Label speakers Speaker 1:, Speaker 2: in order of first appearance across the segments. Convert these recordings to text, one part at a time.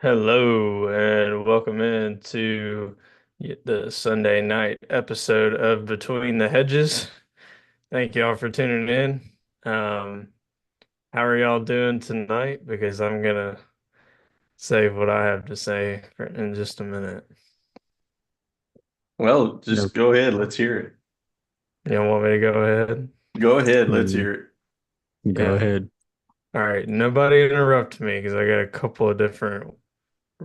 Speaker 1: Hello and welcome in to the Sunday night episode of Between the Hedges. Thank y'all for tuning in. Um, how are y'all doing tonight? Because I'm gonna save what I have to say in just a minute.
Speaker 2: Well,
Speaker 3: Nope.
Speaker 2: just go ahead. Let's hear it.
Speaker 1: You want me to go ahead?
Speaker 2: Go ahead. Let's
Speaker 3: Mm,
Speaker 2: hear it.
Speaker 3: Go
Speaker 1: Yeah.
Speaker 3: ahead.
Speaker 1: All right. Nobody interrupt me because I got a couple of different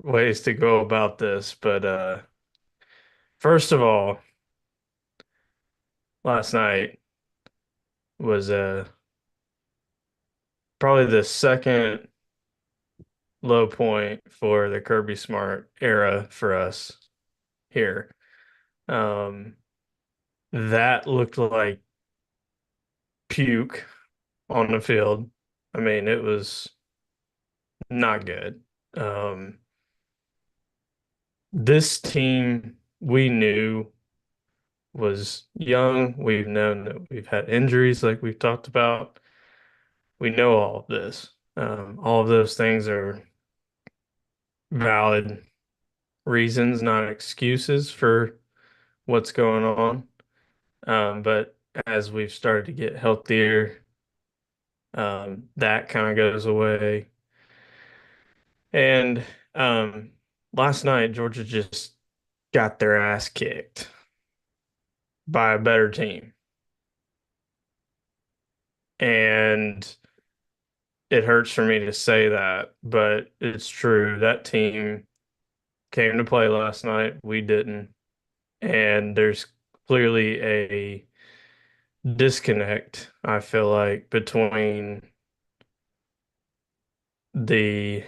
Speaker 1: ways to go about this. But first of all, last night was probably the second low point for the Kirby Smart era for us here. Um, that looked like puke on the field. I mean, it was not good. Um, this team we knew was young. We've known that we've had injuries like we've talked about. We know all of this. All of those things are valid reasons, not excuses for what's going on. But as we've started to get healthier, that kind of goes away. And um, last night, Georgia just got their ass kicked by a better team. And it hurts for me to say that, but it's true. That team came to play last night. We didn't. And there's clearly a disconnect, I feel like, between the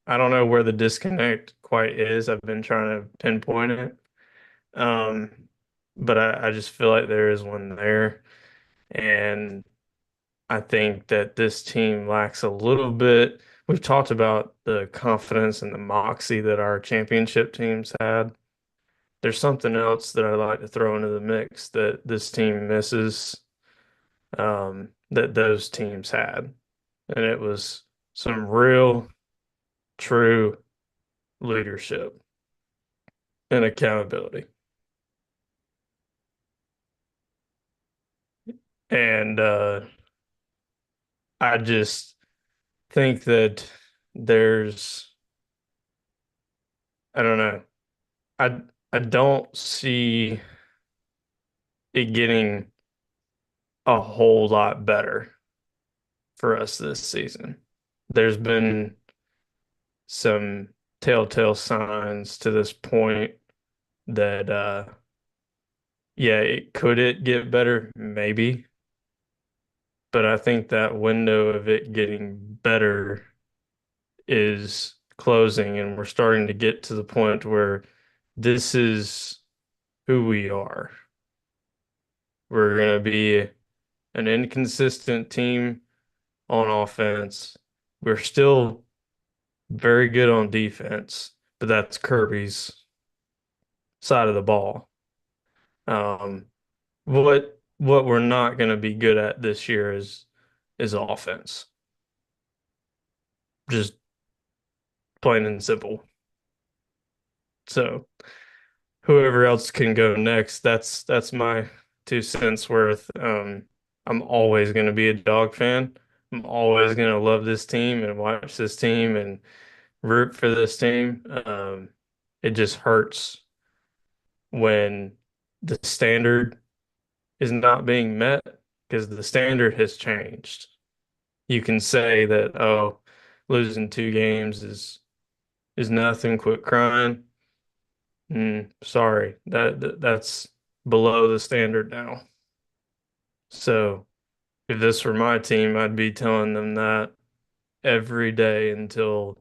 Speaker 1: I don't know where the disconnect quite is. I've been trying to pinpoint it. Um, but I just feel like there is one there. And I think that this team lacks a little bit. We've talked about the confidence and the moxie that our championship teams had. There's something else that I'd like to throw into the mix that this team misses, that those teams had. And it was some real, true leadership and accountability. And I just think that there's, I don't know, I I don't see it getting a whole lot better for us this season. There's been some telltale signs to this point that yeah, it get better? Maybe. But I think that window of it getting better is closing, and we're starting to get to the point where this is who we are. We're going to be an inconsistent team on offense. We're still very good on defense, but that's Kirby's side of the ball. Um, what we're not going to be good at this year is offense. Just plain and simple. So whoever else can go next, that's my 2 cents worth. I'm always going to be a dog fan. I'm always going to love this team and watch this team and root for this team. It just hurts when the standard is not being met because the standard has changed. You can say that, oh, losing 2 games is nothing, quit crying. Sorry, that's below the standard now. So if this were my team, I'd be telling them that every day until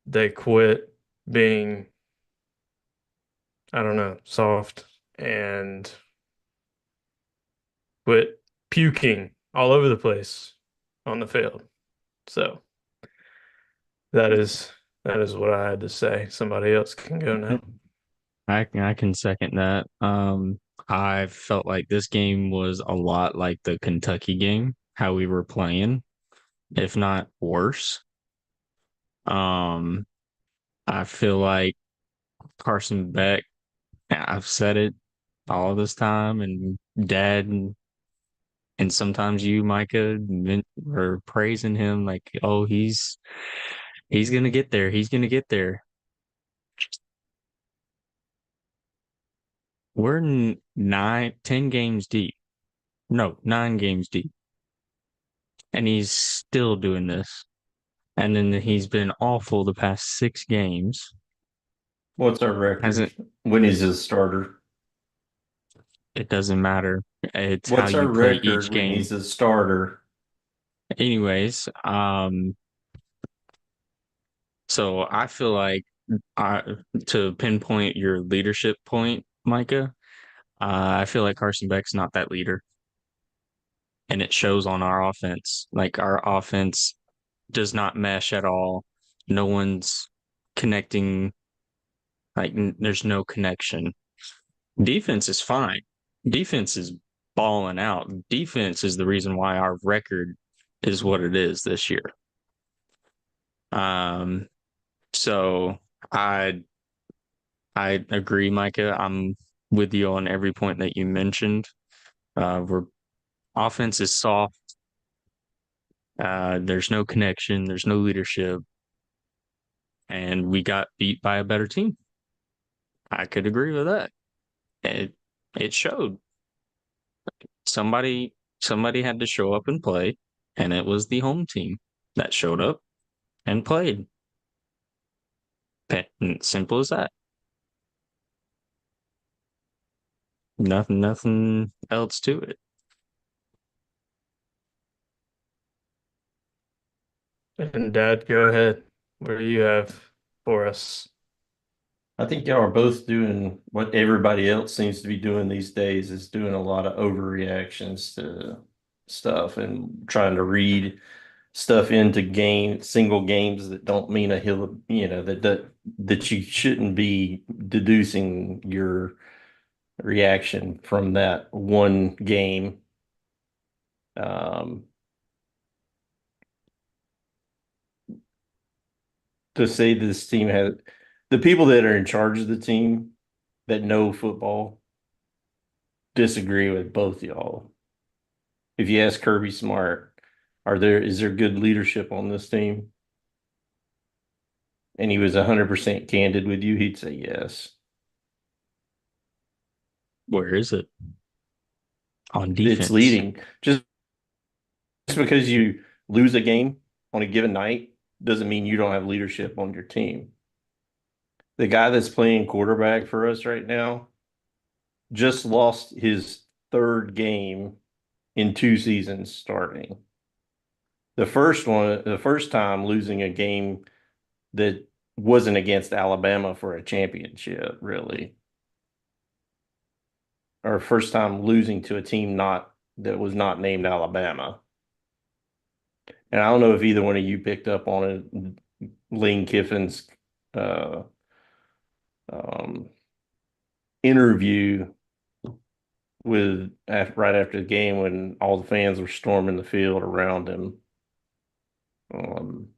Speaker 1: they quit being, I don't know, soft and quit puking all over the place on the field. So that is that is what I had to say. Somebody else can go now.
Speaker 3: I can second that. I felt like this game was a lot like the Kentucky game, how we were playing, if not worse. Um, I feel like Carson Beck, I've said it all this time, and Dad and sometimes you, Micah, were praising him like, oh, he's gonna get there. He's gonna get there. We're 10 games deep. No, 9 games deep. And he's still doing this. And then he's been awful the past 6 games.
Speaker 2: What's our record
Speaker 3: Hasn't
Speaker 2: when he's a starter?
Speaker 3: It doesn't matter. It's how
Speaker 2: What's our
Speaker 3: you play
Speaker 2: record
Speaker 3: each
Speaker 2: when
Speaker 3: game.
Speaker 2: he's a starter?
Speaker 3: Anyways, so I feel like uh, to pinpoint your leadership point, Micah, I feel like Carson Beck's not that leader. And it shows on our offense. Like our offense does not mesh at all. No one's connecting. Like there's no connection. Defense is fine. Defense is balling out. Defense is the reason why our record is what it is this year. Um, so I I agree, Micah. I'm with you on every point that you mentioned. We're offense is soft. There's no connection. There's no leadership, and we got beat by a better team. I could agree with that. It it showed. Somebody had to show up and play, and it was the home team that showed up and played. Simple as that. Nothing else to it.
Speaker 1: And Dad, go ahead. What do you have for us?
Speaker 2: I think y'all are both doing what everybody else seems to be doing these days is doing a lot of overreactions to stuff and trying to read stuff into single games that don't mean a hill of, that you shouldn't be deducing your reaction from that one game. Um, to say this team has the people that are in charge of the team that know football disagree with both y'all. If you ask Kirby Smart, is there good leadership on this team? And he was 100% candid with you, he'd say yes.
Speaker 3: Where is it on
Speaker 2: It's
Speaker 3: defense?
Speaker 2: leading. Just because you lose a game on a given night doesn't mean you don't have leadership on your team. The guy that's playing quarterback for us right now just lost his third game in 2 seasons starting. The first time losing a game that wasn't against Alabama for a championship, really. Or first time losing to a team not that was not named Alabama. And I don't know if either one of you picked up on it. Lane Kiffin's uh, um, interview right after the game when all the fans were storming the field around him. Um,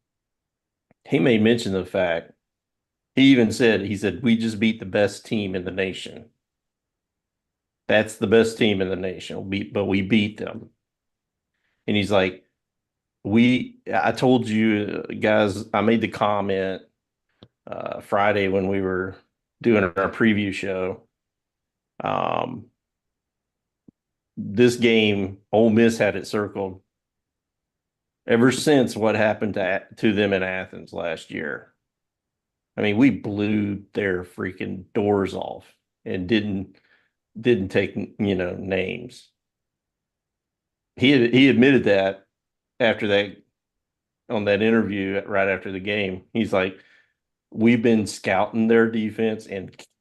Speaker 2: he made mention of the fact he said we just beat the best team in the nation. That's the best team in the nation. But we beat them. And he's like, I told you guys, I made the comment Friday when we were doing our preview show. Um, this game, Ole Miss had it circled ever since what happened to them in Athens last year. I mean, we blew their freaking doors off and didn't take names. He admitted that after that on that interview right after the game. He's like, we've been scouting their defense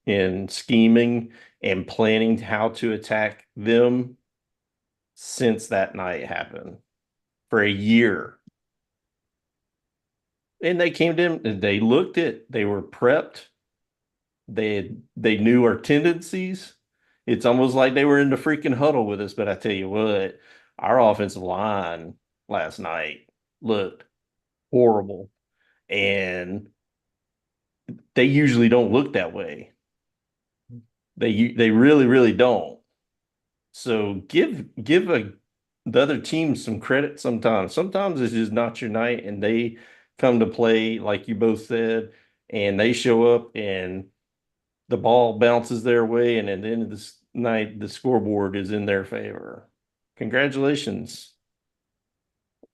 Speaker 2: and scheming and planning how to attack them since that night happened for a year. And they came to him, they looked at, they were prepped, they knew our tendencies. It's almost like they were in the freaking huddle with us. But I tell you what, our offensive line last night looked horrible. and they usually don't look that way. They really really don't. So give the other team some credit sometimes. Sometimes it's just not your night and they come to play like you both said and they show up and the ball bounces their way and at the end of this night the scoreboard is in their favor. Congratulations.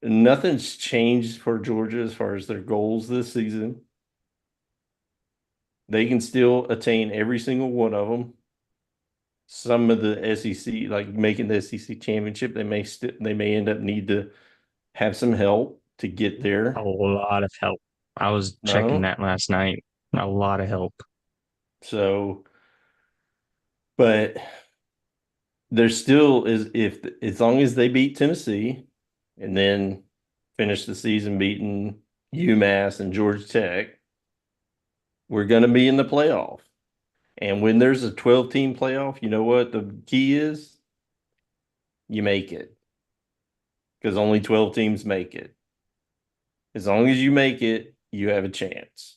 Speaker 2: Nothing's changed for Georgia as far as their goals this season. They can still attain every single one of them. Some of the SEC, like making the SEC championship, they may end up need to have some help to get
Speaker 3: A
Speaker 2: there.
Speaker 3: lot of help. I was checking
Speaker 2: No,
Speaker 3: that last night. A lot of help.
Speaker 2: so but there still is if as long as they beat Tennessee and then finish the season beating UMass and Georgia Tech, we're going to be in the playoff. And when there's a 12-team playoff, you know what the key is? You make it because only 12 teams make it. As long as you make it, you have a chance.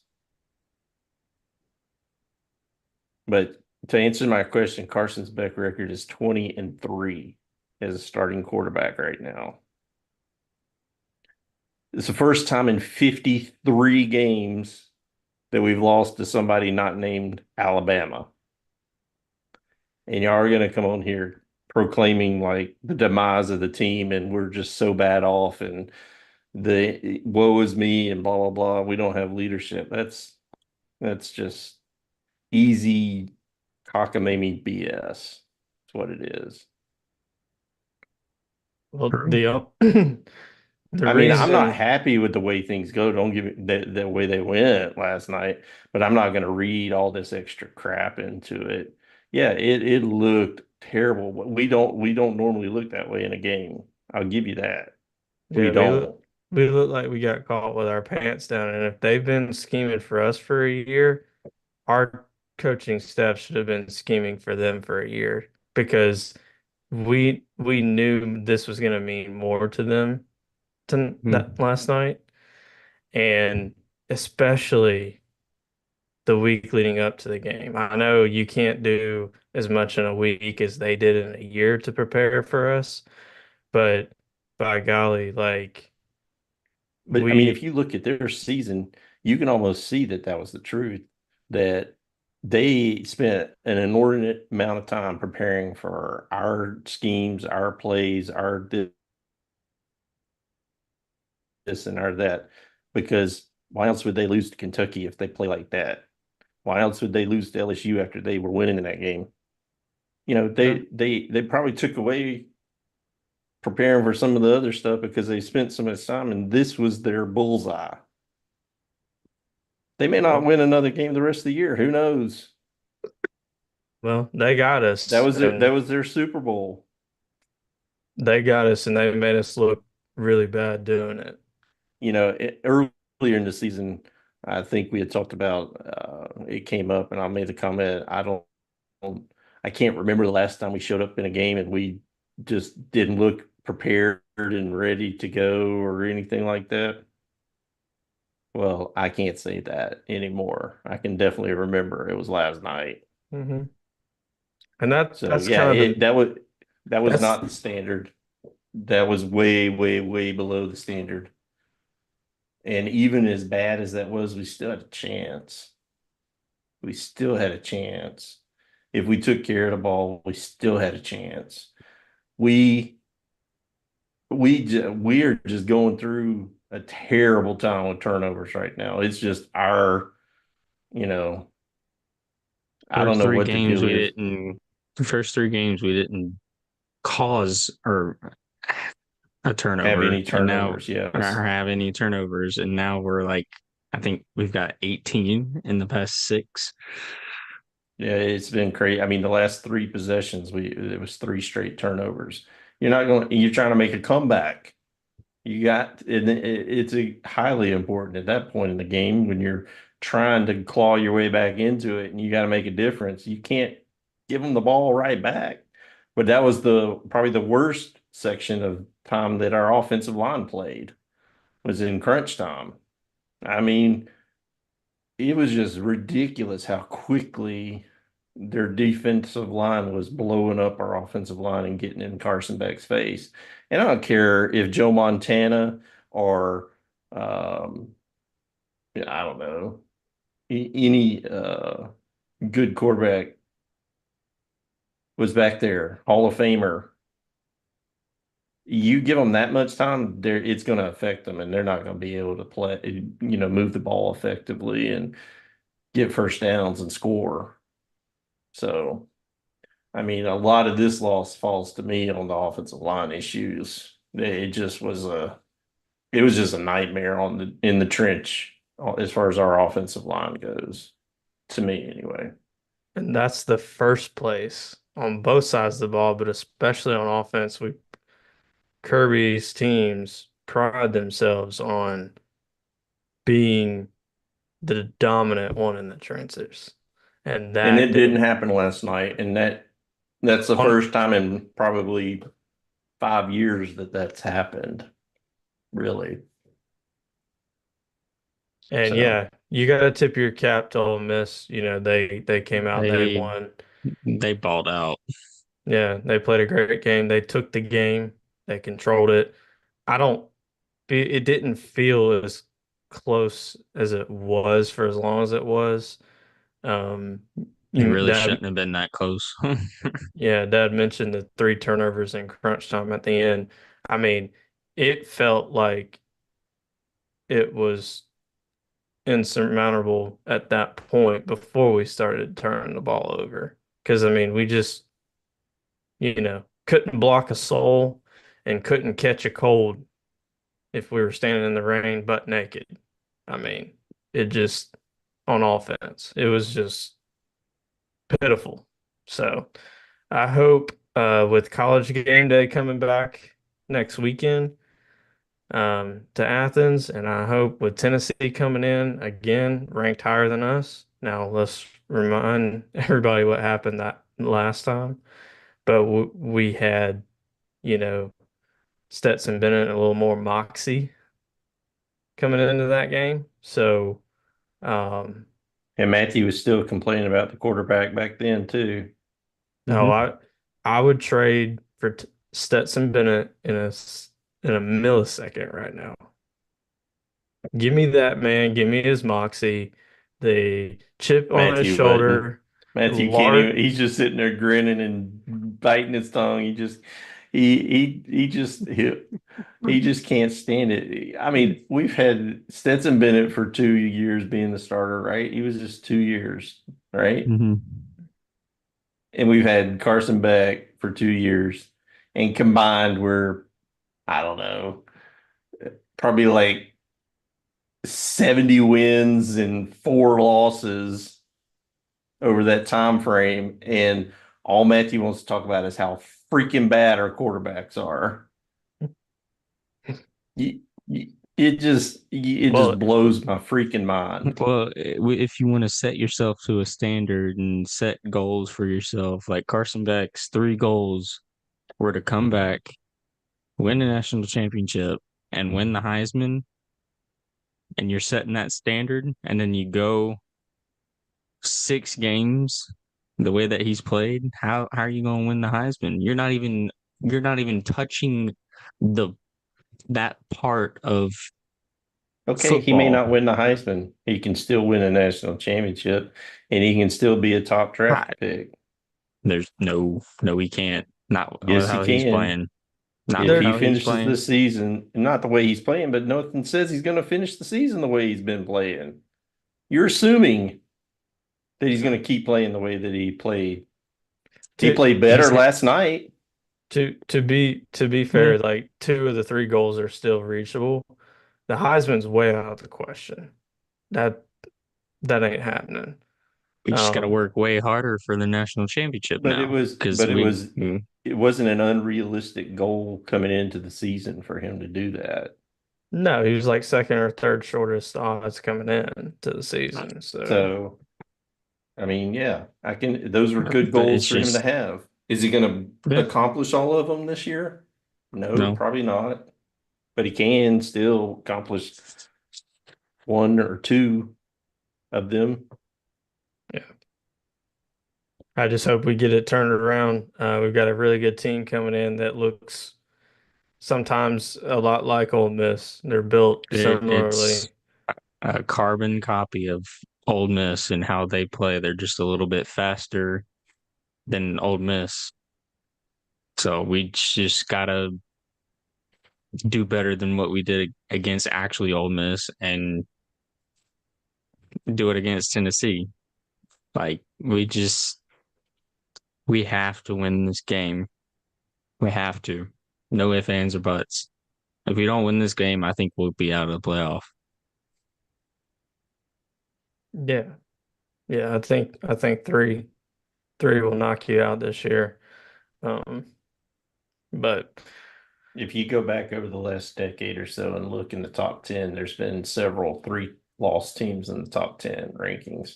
Speaker 2: But to answer my question, Carson's Beck record is 20-3 as a starting quarterback right now. It's the first time in 53 games that we've lost to somebody not named Alabama. And y'all are going to come on here proclaiming like the demise of the team and we're just so bad off and the woe is me and blah blah blah. We don't have leadership. That's just easy cockamamie BS. That's what it is.
Speaker 1: Well,
Speaker 3: True.
Speaker 1: the
Speaker 2: I mean, I'm not
Speaker 1: reason,
Speaker 2: happy with the way things go. Don't give me the way they went last night, but I'm not going to read all this extra crap into it. Yeah, it looked terrible. But we don't normally look that way in a game. I'll give you that. We
Speaker 1: yeah,
Speaker 2: don't.
Speaker 1: we look like we got caught with our pants down, and if they've been scheming for us for a year, our coaching staff should have been scheming for them for a year because we knew this was going to mean more to them to that
Speaker 3: Mhm.
Speaker 1: last night, and especially the week leading up to the game. I know you can't do as much in a week as they did in a year to prepare for us, but by golly, like
Speaker 2: But I mean, if
Speaker 1: we
Speaker 2: you look at their season, you can almost see that that was the truth. That they spent an inordinate amount of time preparing for our schemes, our plays, our this and our that. Because why else would they lose to Kentucky if they play like that? Why else would they lose to LSU after they were winning in that game? You know,
Speaker 1: yeah,
Speaker 2: they probably took away preparing for some of the other stuff because they spent so much time and this was their bullseye. They may not
Speaker 1: well,
Speaker 2: win another game the rest of the year. Who knows?
Speaker 1: well, they got us
Speaker 2: That
Speaker 1: and
Speaker 2: was their Super Bowl.
Speaker 1: they made us look really bad doing it.
Speaker 2: You know, earlier in the season, I think we had talked about it came up, and I made the comment. I can't remember the last time we showed up in a game and we just didn't look prepared and ready to go or anything like that. Well, I can't say that anymore. I can definitely remember it was last night.
Speaker 1: Hmm. And
Speaker 2: So
Speaker 1: that's
Speaker 2: yeah,
Speaker 1: kind of the
Speaker 2: that was
Speaker 1: that's
Speaker 2: not the standard. That was way, way, way below the standard. And even as bad as that was, we still had a chance. We still had a chance. If we took care of the ball, we still had a chance. We we are just going through a terrible time with turnovers right now. It's just our, you know, I don't
Speaker 3: First
Speaker 2: know
Speaker 3: three
Speaker 2: what the
Speaker 3: games
Speaker 2: deal
Speaker 3: we
Speaker 2: is.
Speaker 3: didn't. First three games we didn't cause or a
Speaker 2: Have
Speaker 3: turnover,
Speaker 2: any
Speaker 3: and now
Speaker 2: turnovers?
Speaker 3: or
Speaker 2: Yes.
Speaker 3: have any turnovers, and now we're like, I think we've got 18 in the past six.
Speaker 2: Yeah, it's been crazy. I mean, the last three possessions, we it was three straight turnovers. You're not going. You're trying to make a comeback. You got, and it's a highly important at that point in the game when you're trying to claw your way back into it, and you got to make a difference. You can't give them the ball right back. But that was the probably the worst section of time that our offensive line played was in crunch time. I mean, it was just ridiculous how quickly their defensive line was blowing up our offensive line and getting in Carson Beck's face. And I don't care if Joe Montana or I don't know, any good quarterback was back there, Hall of Famer. You give them that much time, it's going to affect them, and they're not going to be able to play, move the ball effectively and get first downs and score. So, I mean, a lot of this loss falls to me on the offensive line issues. It was just a nightmare in the trench as far as our offensive line goes, to me anyway.
Speaker 1: And that's the first place on both sides of the ball, but especially on offense. Kirby's teams pride themselves on being the dominant one in the trenches. And
Speaker 2: And
Speaker 1: that
Speaker 2: it didn't
Speaker 1: did
Speaker 2: happen last night, and that's the
Speaker 1: on
Speaker 2: first time in probably 5 years that that's happened, really.
Speaker 1: and
Speaker 2: So,
Speaker 1: yeah, you gotta tip your cap to Ole Miss. They came out, they
Speaker 3: They
Speaker 1: won.
Speaker 3: they balled out.
Speaker 1: Yeah, they played a great game. They took the game, they controlled it. I don't it didn't feel as close as it was for as long as it was. Um,
Speaker 3: It
Speaker 1: you
Speaker 3: really
Speaker 1: Dad,
Speaker 3: shouldn't have been that close.
Speaker 1: yeah, Dad mentioned the three turnovers in crunch time at the end. I mean, it felt like it was insurmountable at that point before we started turning the ball over. Because I mean, we just, couldn't block a soul and couldn't catch a cold if we were standing in the rain butt naked. I mean, it just on offense, it was just pitiful. So I hope with college game day coming back next weekend to Athens, and I hope with Tennessee coming in again, ranked higher than us. Now let's remind everybody what happened that last time. But we had, you know, Stetson Bennett a little more moxie coming into that game. So, um,
Speaker 2: and Matthew was still complaining about the quarterback back then too.
Speaker 1: no,
Speaker 3: hmm
Speaker 1: I would trade for t Stetson Bennett in a millisecond right now. Give me that man. Give me his moxie, the chip on his
Speaker 2: Matthew wouldn't.
Speaker 1: shoulder,
Speaker 2: Matthew can't even.
Speaker 1: large.
Speaker 2: He's just sitting there grinning and biting his tongue. He just can't stand it. I mean, we've had Stetson Bennett for 2 years being the starter, right? He was just 2 years, right?
Speaker 3: hmm
Speaker 2: And we've had Carson Beck for 2 years, and combined we're, I don't know, probably like 70 wins and 4 losses over that time frame. And all Matthew wants to talk about is how freaking bad our quarterbacks are. It just
Speaker 1: Well,
Speaker 2: blows my freaking mind.
Speaker 3: Well, if you want to set yourself to a standard and set goals for yourself, like Carson Beck's 3 goals were to come back, win the national championship, and win the Heisman, and you're setting that standard, and then you go 6 games the way that he's played, how are you going to win the Heisman? You're not even touching the that part of
Speaker 2: Okay, he may
Speaker 3: football.
Speaker 2: not win the Heisman. He can still win a national championship, and he can still be a top
Speaker 3: I,
Speaker 2: draft pick.
Speaker 3: there's no, he can't. Not with
Speaker 2: Yes, he
Speaker 3: how he's
Speaker 2: can.
Speaker 3: playing. Not
Speaker 2: If
Speaker 3: with
Speaker 2: he
Speaker 1: there,
Speaker 3: how he's
Speaker 2: finishes
Speaker 3: playing.
Speaker 2: this season, not the way he's playing, but nothing says he's going to finish the season the way he's been playing. You're assuming that he's going to keep playing the way that he played. He
Speaker 1: to
Speaker 2: played
Speaker 3: He's
Speaker 2: better last night.
Speaker 1: to be
Speaker 3: yeah.
Speaker 1: fair, like two of the three goals are still reachable. The Heisman's way out of the question. That that ain't happening.
Speaker 3: We just got to
Speaker 1: Um,
Speaker 3: work way harder for the national championship
Speaker 2: But it
Speaker 3: now
Speaker 2: was,
Speaker 3: because
Speaker 2: but it
Speaker 3: we.
Speaker 2: was, it wasn't an unrealistic goal coming into the season for him to do that.
Speaker 1: no, he was like second or third shortest odds coming in to the season. So
Speaker 2: So, I mean, yeah, those were good
Speaker 3: But
Speaker 2: goals
Speaker 3: it's
Speaker 2: for him to
Speaker 3: just
Speaker 2: have. Is he going to
Speaker 3: yeah,
Speaker 2: accomplish all of them this year? No,
Speaker 3: no.
Speaker 2: probably not. But he can still accomplish one or two of them.
Speaker 1: Yeah. I just hope we get it turned around. We've got a really good team coming in that looks sometimes a lot like Ole Miss. They're built
Speaker 3: It's
Speaker 1: similarly.
Speaker 3: a carbon copy of Ole Miss and how they play. They're just a little bit faster than Ole Miss. So we just gotta do better than what we did against actually Ole Miss and do it against Tennessee. Like we have to win this game. We have to. No ifs, ands, or buts. If we don't win this game, I think we'll be out of the playoff.
Speaker 1: Yeah. Yeah, I think three will knock you out this year. Um, but
Speaker 2: If you go back over the last decade or so and look in the top 10, there's been several three-loss teams in the top 10 rankings.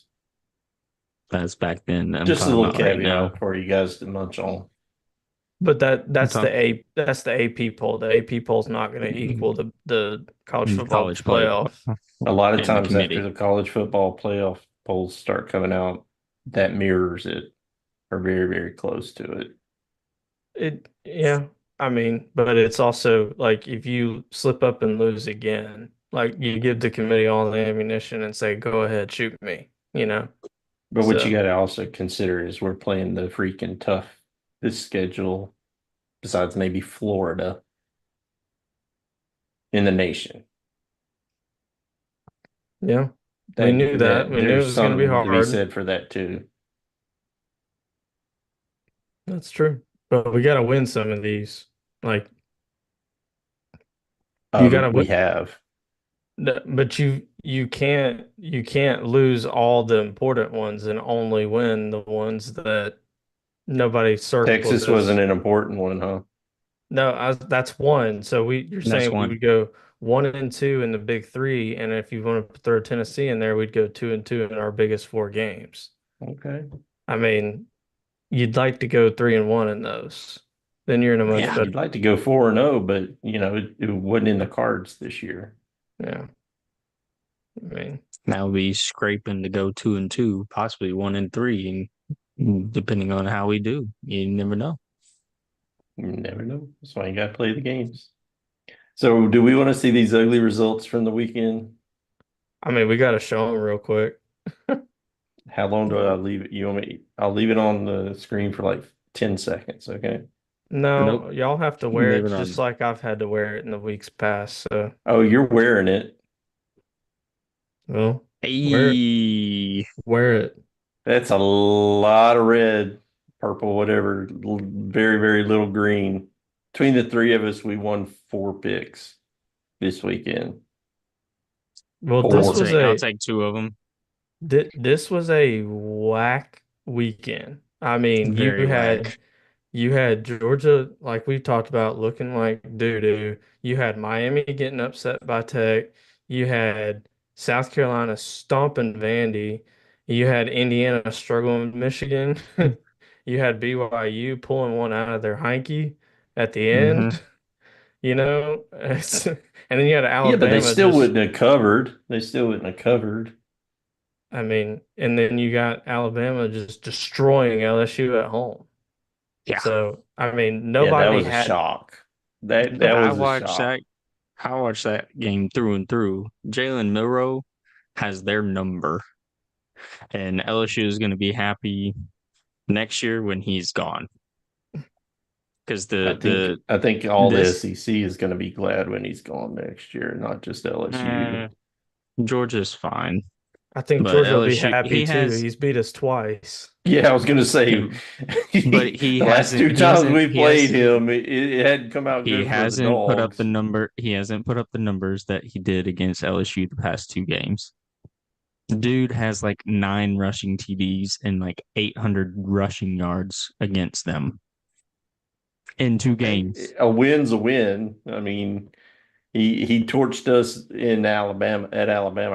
Speaker 3: That's back then. I'm
Speaker 2: Just a
Speaker 3: talking
Speaker 2: little
Speaker 3: about right now.
Speaker 2: caveat for you guys to munch on.
Speaker 1: but
Speaker 3: I'm talking
Speaker 1: that's the AP poll. The AP poll is not going to equal the college football
Speaker 3: college play
Speaker 1: playoff.
Speaker 2: A lot of
Speaker 3: and the
Speaker 2: times after
Speaker 3: committee.
Speaker 2: the college football playoff polls start coming out, that mirrors it or very, very close to it.
Speaker 1: Yeah, I mean, but it's also like if you slip up and lose again, like you give the committee all the ammunition and say, "Go ahead, shoot me," you know.
Speaker 2: But what you
Speaker 1: So
Speaker 2: got to also consider is we're playing the freaking tough this schedule, besides maybe Florida in the nation.
Speaker 1: yeah, we
Speaker 2: That
Speaker 1: knew that.
Speaker 2: that
Speaker 1: We knew it
Speaker 2: there's
Speaker 1: was going to be
Speaker 2: something to be
Speaker 1: hard.
Speaker 2: said for that too.
Speaker 1: That's true. But we got to win some of these. Like you got to
Speaker 2: We
Speaker 1: win,
Speaker 2: have
Speaker 1: but you can't lose all the important ones and only win the ones that nobody circled
Speaker 2: Texas wasn't
Speaker 1: as.
Speaker 2: an important one, huh?
Speaker 1: No, that's one. So you're
Speaker 3: That's
Speaker 1: saying we
Speaker 3: one.
Speaker 1: would go 1-2 in the big three, and if you want to throw Tennessee in there, we'd go 2-2 in our biggest four games.
Speaker 2: Okay.
Speaker 1: I mean, you'd like to go 3-1 in those. Then you're in a much
Speaker 2: Yeah,
Speaker 3: Yeah.
Speaker 1: better.
Speaker 2: you'd like to go 4-0, but it wasn't in the cards this year.
Speaker 1: Yeah, I mean,
Speaker 3: Now we scraping to go 2-2, possibly 1-3, and depending on how we do, you never know.
Speaker 2: You never know. That's why you got to play the games. So, do we want to see these ugly results from the weekend?
Speaker 1: we got to show them real quick.
Speaker 2: How long do I leave it? You want me? I'll leave it on the screen for like 10 seconds. Okay.
Speaker 1: No,
Speaker 3: Nope.
Speaker 1: y'all have to wear
Speaker 3: Leave
Speaker 1: it
Speaker 3: it
Speaker 1: just
Speaker 3: on.
Speaker 1: like I've had to wear it in the weeks past. So,
Speaker 2: Oh, you're wearing it.
Speaker 1: well, wear it,
Speaker 3: Hey,
Speaker 1: wear it.
Speaker 2: That's a lot of red, purple, whatever. Very, very little green. Between the three of us, we won 4 picks this weekend.
Speaker 1: Well,
Speaker 3: I'll
Speaker 1: this
Speaker 2: Four.
Speaker 1: was
Speaker 3: take I'll
Speaker 1: a
Speaker 3: take two of them.
Speaker 1: this was a whack weekend. I mean, you
Speaker 3: Very
Speaker 1: had
Speaker 3: whack.
Speaker 1: you had Georgia, like we talked about, looking like doo-doo. You had Miami getting upset by Tech. You had South Carolina stomping Vandy. You had Indiana struggling with Michigan. You had BYU pulling one out of their hanky at the
Speaker 3: Mm-hmm.
Speaker 1: end, and then you had
Speaker 2: Yeah, but they
Speaker 1: Alabama
Speaker 2: still
Speaker 1: just,
Speaker 2: wouldn't have covered. They still wouldn't have covered.
Speaker 1: and then you got Alabama just destroying LSU at home.
Speaker 3: Yeah.
Speaker 1: So,
Speaker 2: Yeah, that
Speaker 1: nobody
Speaker 2: was a
Speaker 1: had.
Speaker 2: shock. That
Speaker 3: I
Speaker 2: was a
Speaker 3: watched
Speaker 2: shock.
Speaker 3: that. I watched that game through and through. Jalen Milrow has their number, and LSU is going to be happy next year when he's gone because
Speaker 2: I think all the
Speaker 3: this
Speaker 2: SEC is going to be glad when he's gone next year, not just LSU.
Speaker 3: uh, Georgia's fine,
Speaker 1: I think
Speaker 3: but
Speaker 1: Georgia will be
Speaker 3: LSU
Speaker 1: happy too. He's beat us twice.
Speaker 2: Yeah, I was going to say
Speaker 3: him, but
Speaker 2: the last two times we played him, it hadn't come out
Speaker 3: he
Speaker 2: good for the
Speaker 3: hasn't put up the
Speaker 2: dogs.
Speaker 3: number he hasn't put up the numbers that he did against LSU the past two games. The dude has like 9 rushing TDs and like 800 rushing yards against them in two
Speaker 2: Hey,
Speaker 3: games.
Speaker 2: a win's a win. I mean, he torched us in Alabama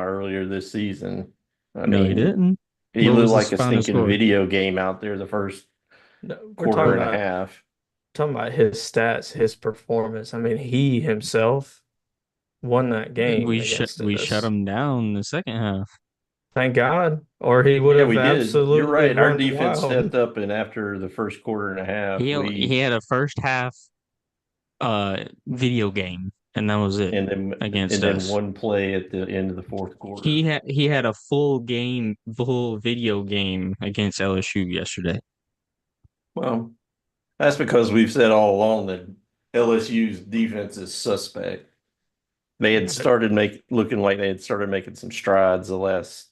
Speaker 2: earlier this season. I
Speaker 3: No, he
Speaker 2: mean,
Speaker 3: didn't.
Speaker 2: he
Speaker 3: What
Speaker 2: looked
Speaker 3: was the
Speaker 2: like a
Speaker 3: final
Speaker 2: stinking
Speaker 3: score?
Speaker 2: video game out there the first
Speaker 1: No, we're
Speaker 2: quarter and a half.
Speaker 1: talking about his stats, his performance. He himself won that game against
Speaker 3: We shut
Speaker 1: us.
Speaker 3: them down in the second half.
Speaker 1: Thank God, or he would
Speaker 2: Yeah,
Speaker 1: have
Speaker 2: we did. You're
Speaker 1: absolutely
Speaker 2: right. Our
Speaker 1: run
Speaker 2: defense stepped
Speaker 1: wild.
Speaker 2: up, and after the first quarter and a half,
Speaker 3: He
Speaker 2: we
Speaker 3: had a first half video game, and that was it
Speaker 2: and
Speaker 3: against
Speaker 2: then
Speaker 3: us.
Speaker 2: one play at the end of the fourth quarter.
Speaker 3: He had a full video game against LSU yesterday.
Speaker 2: Well, that's because we've said all along that LSU's defense is suspect. They had started looking like they had started making some strides the last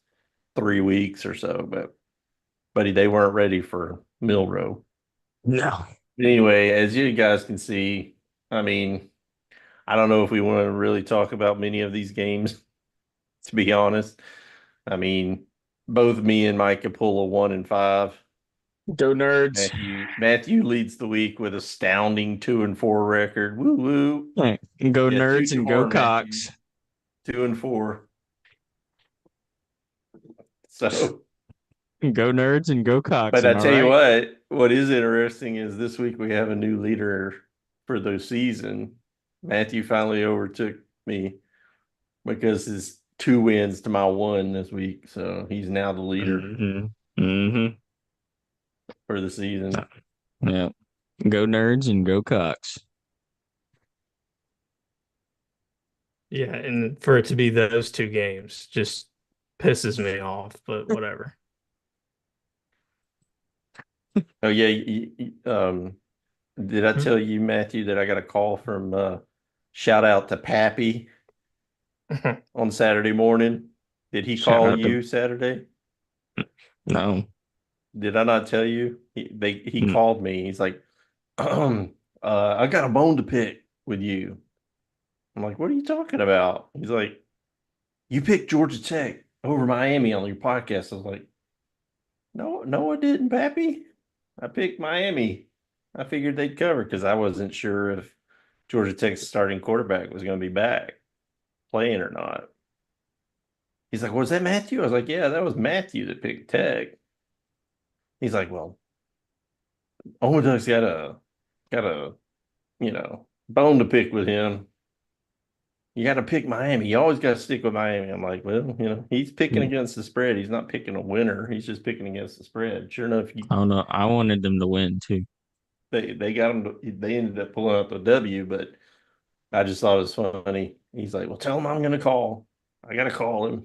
Speaker 2: 3 weeks or so, but they weren't ready for Milrow.
Speaker 3: No.
Speaker 2: Anyway, as you guys can see, I mean, I don't know if we want to really talk about many of these games, to be honest. I mean, both me and Mike can pull a 1-5.
Speaker 3: Go Nerds.
Speaker 2: Matthew leads the week with astounding 2-4 record. Woo woo.
Speaker 3: Right. Go
Speaker 2: Yeah, two
Speaker 3: Nerds
Speaker 2: to
Speaker 3: and go
Speaker 2: four, Matthew.
Speaker 3: Cox.
Speaker 2: 2-4. So,
Speaker 3: Go Nerds and go Cox.
Speaker 2: but
Speaker 3: Am
Speaker 2: I
Speaker 3: I
Speaker 2: tell you
Speaker 3: right?
Speaker 2: what is interesting is this week we have a new leader for the season. Matthew finally overtook me because his 2 wins to my 1 this week. So he's now the leader
Speaker 3: Mm-hmm. Mm-hmm.
Speaker 2: for the season.
Speaker 3: Yeah. Go Nerds and go Cox.
Speaker 1: Yeah, and for it to be those two games just pisses me off, but whatever.
Speaker 2: Oh yeah, did I tell you, Matthew, that I got a call from shout out to Pappy on Saturday morning? Did he
Speaker 3: Shout
Speaker 2: call
Speaker 3: out to
Speaker 2: you Saturday?
Speaker 3: no.
Speaker 2: Did I not tell you? He
Speaker 3: Mm.
Speaker 2: called me. He's like, I got a bone to pick with you. I'm like, what are you talking about? He's like, you picked Georgia Tech over Miami on your podcast. I was like, no, I didn't, Pappy. I picked Miami. I figured they'd cover because I wasn't sure if Georgia Tech's starting quarterback was going to be back playing or not. He's like, was that Matthew? I was like, yeah, that was Matthew that picked Tech. He's like, well, Omadug's got a bone to pick with him. You got to pick Miami. You always got to stick with Miami. I'm like, well, he's picking against the spread. He's not picking a winner. He's just picking against the spread. Sure enough,
Speaker 3: I don't know. I wanted them to win too.
Speaker 2: they got him. They ended up pulling out the W, but I just thought it was funny. He's like, well, tell him I'm going to call. I got to call him.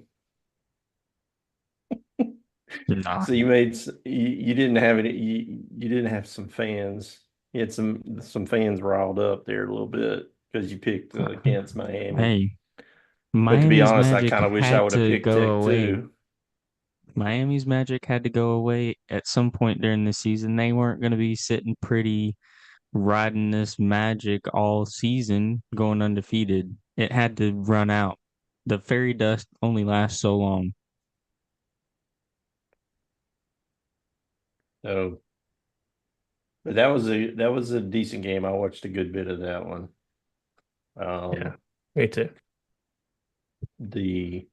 Speaker 3: Nah.
Speaker 2: So you didn't have any you didn't have some fans. You had some fans riled up there a little bit because you picked against Miami.
Speaker 3: Hey,
Speaker 2: But to be
Speaker 3: Miami's
Speaker 2: honest, I
Speaker 3: magic
Speaker 2: kind of wish I
Speaker 3: had
Speaker 2: would have
Speaker 3: to
Speaker 2: picked
Speaker 3: go
Speaker 2: Tech
Speaker 3: away.
Speaker 2: too.
Speaker 3: Miami's magic had to go away at some point during the season. They weren't going to be sitting pretty riding this magic all season going undefeated. It had to run out. The fairy dust only lasts so long.
Speaker 2: So, but that was a decent game. I watched a good bit of that one.
Speaker 1: Yeah,
Speaker 2: Um,
Speaker 1: me too.
Speaker 2: the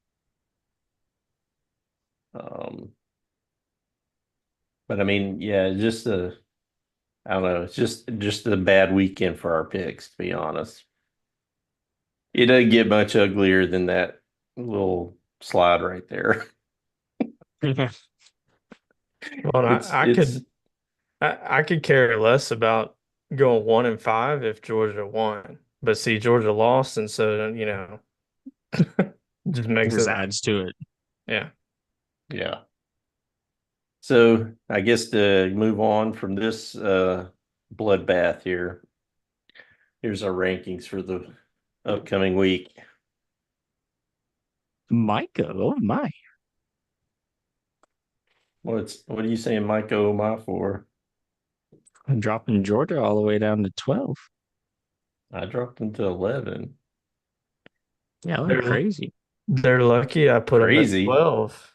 Speaker 2: um, but I mean, yeah, I don't know. It's just a bad weekend for our picks, to be honest. It doesn't get much uglier than that little slide right there.
Speaker 1: Well,
Speaker 2: It's
Speaker 1: I
Speaker 2: it's
Speaker 1: could I could care less about going 1-5 if Georgia won. But see, Georgia lost, and so just makes
Speaker 3: Just
Speaker 1: it
Speaker 3: adds to it.
Speaker 1: yeah.
Speaker 2: yeah. So I guess to move on from this bloodbath here, here's our rankings for the upcoming week.
Speaker 3: Micah, oh my.
Speaker 2: What are you saying, Mike? Oh my for?
Speaker 3: I'm dropping Georgia all the way down to 12.
Speaker 2: I dropped them to 11.
Speaker 3: Yeah, they're
Speaker 1: They're
Speaker 3: crazy.
Speaker 1: they're lucky I put them at
Speaker 2: Crazy.
Speaker 1: 12.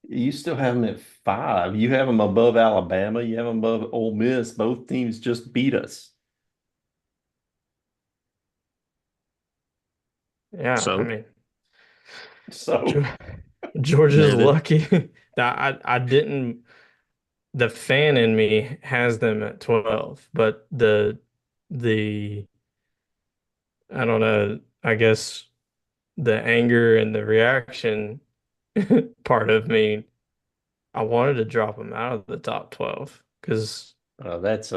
Speaker 2: You still have them at 5. You have them above Alabama. You have them above Ole Miss. Both teams just beat us.
Speaker 1: Yeah, I
Speaker 3: So
Speaker 1: mean,
Speaker 2: So
Speaker 1: Georgia's
Speaker 3: noted.
Speaker 1: lucky that I didn't. The fan in me has them at 12, but the I don't know. I guess the anger and the reaction part of me, I wanted to drop them out of the top 12 because
Speaker 2: That's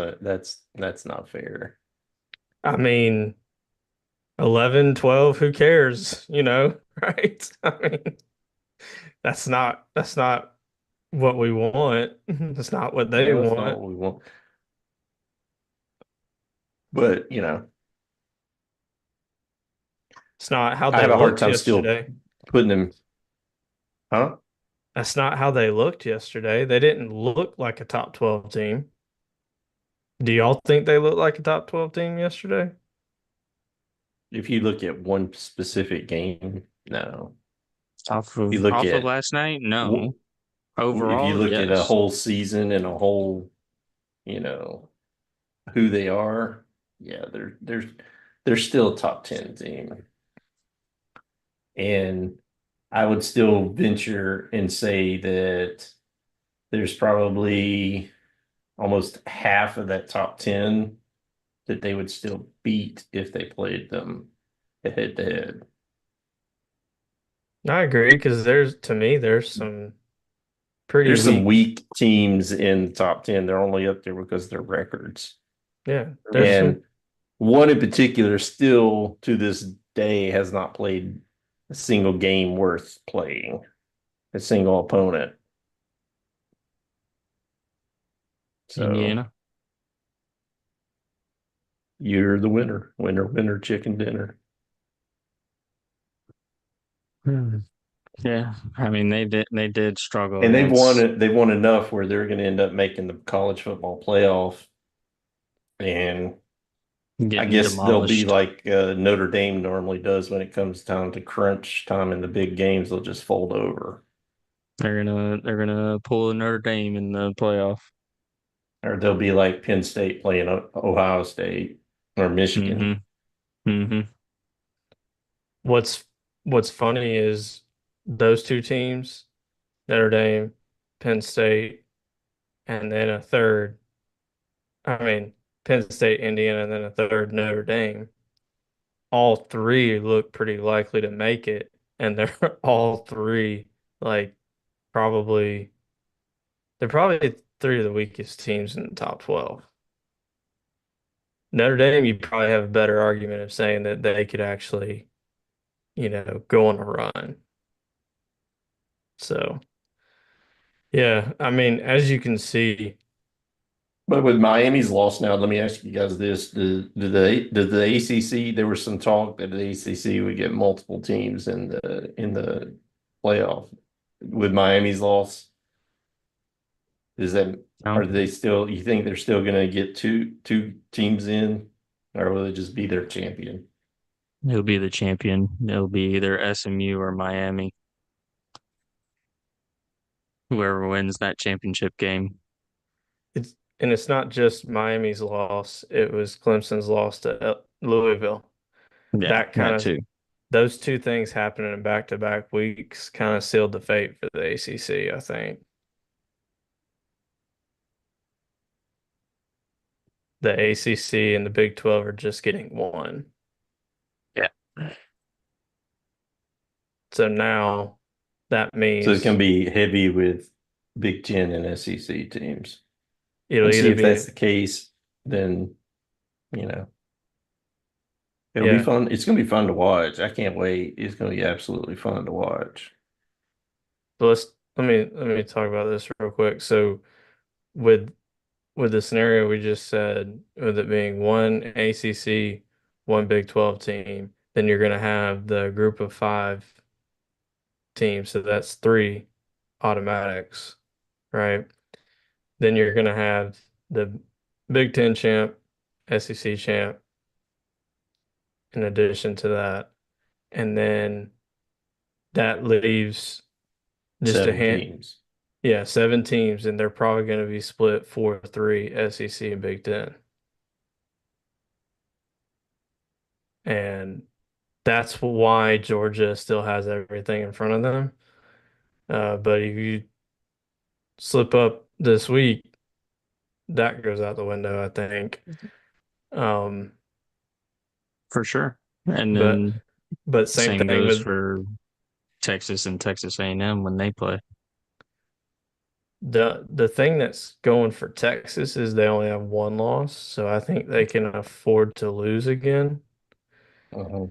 Speaker 2: not fair.
Speaker 1: I mean 11, 12, who cares, right? I mean, that's not what we want. It's not what they
Speaker 2: No, that's not
Speaker 1: want.
Speaker 2: what we want. But
Speaker 1: It's not how
Speaker 2: I
Speaker 1: they
Speaker 2: have a hard
Speaker 1: looked
Speaker 2: time still
Speaker 1: yesterday.
Speaker 2: putting them, huh?
Speaker 1: That's not how they looked yesterday. They didn't look like a top 12 team. Do y'all think they looked like a top 12 team yesterday?
Speaker 2: If you look at one specific game, no.
Speaker 3: Off
Speaker 2: If you
Speaker 3: of
Speaker 2: look
Speaker 3: off of
Speaker 2: at
Speaker 3: last night, no.
Speaker 2: wh- if you
Speaker 3: Overall,
Speaker 2: look at a
Speaker 3: yes.
Speaker 2: whole season and a whole, you know, who they are, yeah, they're still a top 10 team. And I would still venture and say that there's probably almost half of that top 10 that they would still beat if they played them head to head.
Speaker 1: I agree because to me, there's some pretty
Speaker 2: There's some
Speaker 1: weak.
Speaker 2: weak teams in the top 10. They're only up there because of their records.
Speaker 1: Yeah, there's some.
Speaker 2: And one in particular still to this day has not played a single game worth playing, a single opponent. So
Speaker 3: Indiana.
Speaker 2: you're the winner. Winner, winner, chicken dinner.
Speaker 3: Hmm. Yeah, I mean they did struggle
Speaker 2: And
Speaker 3: against
Speaker 2: they've won enough where they're going to end up making the college football playoff. And I
Speaker 3: getting
Speaker 2: guess they'll be
Speaker 3: demolished.
Speaker 2: like Notre Dame normally does when it comes down to crunch time in the big games. They'll just fold over,
Speaker 3: They're gonna pull Notre Dame in the playoff.
Speaker 2: or they'll be like Penn State playing Ohio State or Michigan.
Speaker 3: Mm-hmm. Mm-hmm.
Speaker 1: What's what's funny is those two teams, Notre Dame, Penn State, and then a third. I mean, Penn State, Indiana, and then a third Notre Dame. All three look pretty likely to make it, and they're all three like probably they're probably three of the weakest teams in the top 12. Notre Dame, you probably have a better argument of saying that they could actually, go on a run. So, yeah, I mean, as you can see,
Speaker 2: But with Miami's loss now, let me ask you guys this: did the ACC? There was some talk that the ACC would get multiple teams in the playoff. With Miami's loss, is that
Speaker 3: No,
Speaker 2: are they still? You think they're still going to get two teams in, or will it just be their champion?
Speaker 3: he'll be the champion. It'll be either SMU or Miami, whoever wins that championship game.
Speaker 1: it's not just Miami's loss, it was Clemson's loss to Louisville.
Speaker 3: Yeah,
Speaker 1: That kind
Speaker 3: that
Speaker 1: of
Speaker 3: too.
Speaker 1: those two things happening in back-to-back weeks kind of sealed the fate for the ACC, I think. The ACC and the Big 12 are just getting one.
Speaker 3: Yeah.
Speaker 1: So now that
Speaker 2: So it's going
Speaker 1: means
Speaker 2: to be heavy with Big Ten and SEC teams.
Speaker 1: it'll
Speaker 2: And see
Speaker 1: either
Speaker 2: if that's
Speaker 1: be,
Speaker 2: the case, then you know it'll be
Speaker 1: yeah.
Speaker 2: fun. It's going to be fun to watch. I can't wait. It's going to be absolutely fun to watch.
Speaker 1: So let me talk about this real quick. So with with the scenario we just said, with it being one ACC, one Big 12 team, then you're going to have the group of five teams. So that's three automatics, right? Then you're going to have the Big 10 champ, SEC champ in addition to that. And then that leaves just a
Speaker 2: Seven
Speaker 1: hand,
Speaker 2: teams.
Speaker 1: yeah, seven teams, and they're probably going to be split 4-3 SEC and Big 10. And that's why Georgia still has everything in front of them. But if you slip up this week, that goes out the window, I think. Um,
Speaker 3: For sure. And
Speaker 1: but
Speaker 3: then
Speaker 1: But same
Speaker 3: Same
Speaker 1: thing
Speaker 3: goes
Speaker 1: with
Speaker 3: for Texas and Texas A&M when they play.
Speaker 1: the thing that's going for Texas is they only have one loss, so I think they can afford to lose again.
Speaker 2: Uh-huh.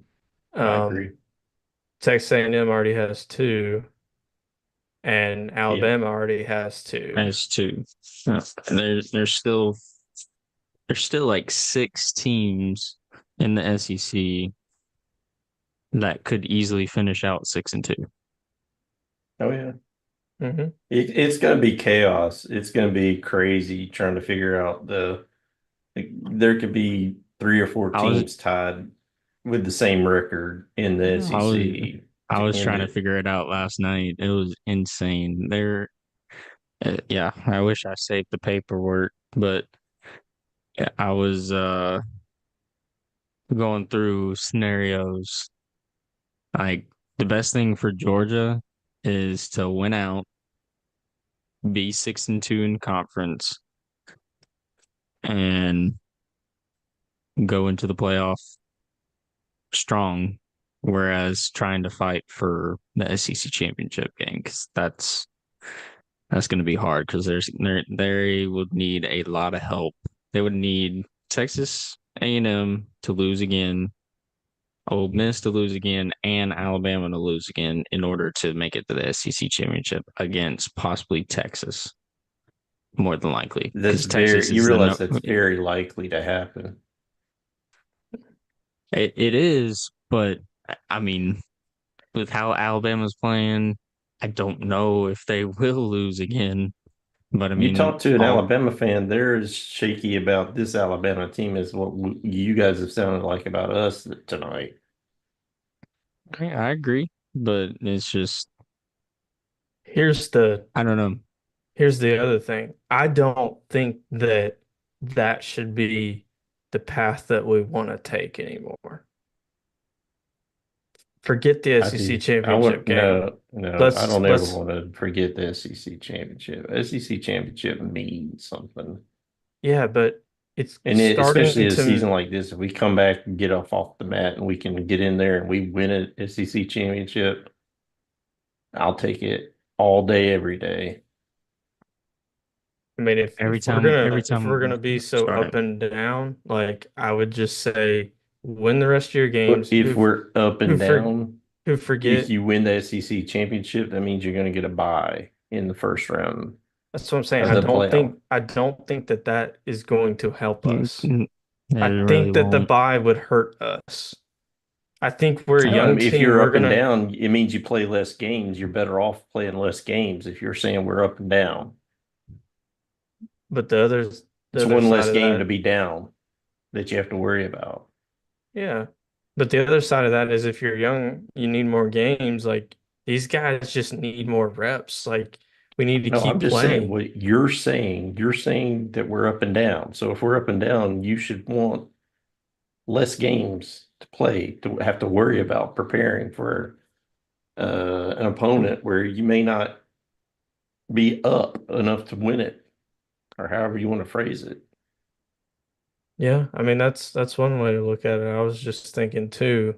Speaker 2: I
Speaker 1: Um,
Speaker 2: agree.
Speaker 1: Texas A&M already has two, and
Speaker 2: Yeah.
Speaker 1: Alabama already has two.
Speaker 3: As to there's still like 6 teams in the SEC that could easily finish out 6-2.
Speaker 2: Oh yeah.
Speaker 1: Hmm.
Speaker 2: It's going to be chaos. It's going to be crazy trying to figure out there could be three or four
Speaker 3: I was
Speaker 2: teams tied with the same record in the
Speaker 3: I was
Speaker 2: SEC
Speaker 3: I
Speaker 2: to
Speaker 3: was
Speaker 2: end
Speaker 3: trying to
Speaker 2: it.
Speaker 3: figure it out last night. It was insane. Yeah, I wish I saved the paperwork, but yeah, I was going through scenarios. Like the best thing for Georgia is to win out, be 6-2 in conference, and go into the playoff strong. Whereas trying to fight for the SEC championship game, because that's going to be hard because they would need a lot of help. They would need Texas A&M to lose again, Ole Miss to lose again, and Alabama to lose again in order to make it to the SEC championship against possibly Texas, more than likely,
Speaker 2: That's
Speaker 3: because Texas
Speaker 2: very, you
Speaker 3: is
Speaker 2: realize that's very likely to happen.
Speaker 3: it is, but I mean, with how Alabama's playing, I don't know if they will lose again. But I
Speaker 2: You
Speaker 3: mean,
Speaker 2: talk to an
Speaker 3: all
Speaker 2: Alabama fan, they're as shaky about this Alabama team as what you guys have sounded like about us tonight.
Speaker 3: I agree, but it's just
Speaker 1: Here's the
Speaker 3: I don't know.
Speaker 1: here's the other thing. I don't think that that should be the path that we want to take anymore. Forget the
Speaker 2: I
Speaker 1: SEC
Speaker 2: do. I would
Speaker 1: championship game.
Speaker 2: no. I
Speaker 1: Let's
Speaker 2: don't ever
Speaker 1: let's
Speaker 2: want to forget the SEC championship. SEC championship means something,
Speaker 1: yeah, but it's
Speaker 2: and especially
Speaker 1: starting
Speaker 2: a
Speaker 1: to
Speaker 2: season like this, if we come back and get off the mat and we can get in there and we win an SEC championship, I'll take it all day, every day.
Speaker 1: I mean, if
Speaker 3: Every
Speaker 1: if we're
Speaker 3: time,
Speaker 1: gonna
Speaker 3: every
Speaker 1: if we're
Speaker 3: time,
Speaker 1: gonna be so
Speaker 3: sorry,
Speaker 1: up and down, like I would just say win the rest of your
Speaker 2: But
Speaker 1: games.
Speaker 2: if we're up
Speaker 1: Who
Speaker 2: and
Speaker 1: for
Speaker 2: down,
Speaker 1: who
Speaker 2: if
Speaker 1: forget
Speaker 2: you win the SEC championship, that means you're going to get a bye in the first round
Speaker 1: that's what I'm saying.
Speaker 2: of the playoff.
Speaker 1: I don't think that that is going to help us.
Speaker 3: it
Speaker 1: I
Speaker 3: really
Speaker 1: think that the
Speaker 3: won't.
Speaker 1: bye would hurt us. I think we're a young
Speaker 2: If
Speaker 1: team.
Speaker 2: you're
Speaker 1: We're
Speaker 2: up and
Speaker 1: gonna
Speaker 2: down, it means you play less games. You're better off playing less games if you're saying we're up and down.
Speaker 1: but the
Speaker 2: It's
Speaker 1: other
Speaker 2: one
Speaker 1: side
Speaker 2: less
Speaker 1: of
Speaker 2: game to
Speaker 1: that,
Speaker 2: be down that you have to worry about.
Speaker 1: yeah. But the other side of that is if you're young, you need more games. Like these guys just need more reps. Like we need to
Speaker 2: No, I'm
Speaker 1: keep
Speaker 2: just saying
Speaker 1: playing.
Speaker 2: what you're saying. You're saying that we're up and down. So if we're up and down, you should want less games to play to have to worry about preparing for an opponent where you may not be up enough to win it, or however you want to phrase it.
Speaker 1: Yeah, I mean that's one way to look at it. I was just thinking too,